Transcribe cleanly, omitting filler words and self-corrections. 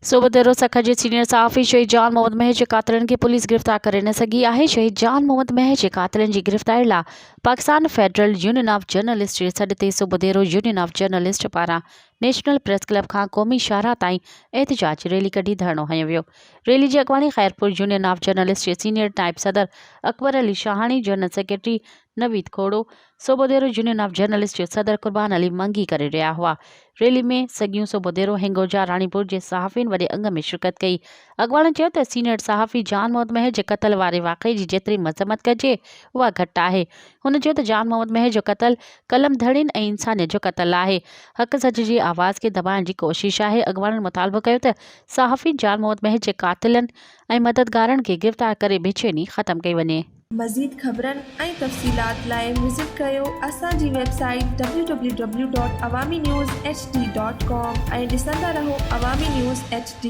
सूबेदारो सखा जे सीनियर सहाफ़ी शहीद जान मोहम्मद महर जे कातिलनि खे पुलिस गिरफ़्तार करे न सघी आहे। शहीद जान मोहम्मद महर जे कातिलनि जी गिरफ़्तारी लाइ Pakistan federal union of journalist जे सॾ ते सूबेदारो यूनियन ऑफ जर्नलिस्ट पारां नेशनल प्रेस क्लब खां क़ौमी शाहराह ताईं एहतिजाज रैली कढी धरणो हंयो वियो। रैली जी अॻवानी ख़ैरपुर यूनियन ऑफ जर्नलिस्ट जे सीनियर नायब सदर Akbar Ali Shahani, general secretary Naveed Khoro, Sobhodero union of journalist जे सदर कुर्बान अली मंगी करे रहिया हुआ। रैली में सॻियूं सूबेदारो हिंगोजा राणीपुर जे सहाफ़ियुनि वॾे अंग में शिरकत कई। अॻवाननि चयो त सीनियर सहाफ़ी जान मोहम्मद महर जे क़त्ल वारे वाक़े जी जेतिरी मज़म्मत कजे उहा घटि आहे। हुन चयो त जान मोहम्मद महर जो क़त्ल क़लम धड़ियुनि ऐं इंसानियत जो क़त्ल आहे। हक़ सच जी आवाज़ खे दॿाइण जी कोशिश आहे। अॻवाननि मुतालबो कयो त सहाफ़ी जान मोहम्मद महर जे कातिलनि ऐं मददगारनि खे गिरफ़्तार करे बेचैनी ख़त्म कई वञे। मज़ीद ख़बरनि ऐं तफ़सीलात लाइ विज़िट कयो असांजी वेबसाइट www.awamiNewsHD.com ऐं ॾिसंदा रहो अवामी न्यूज़ HD।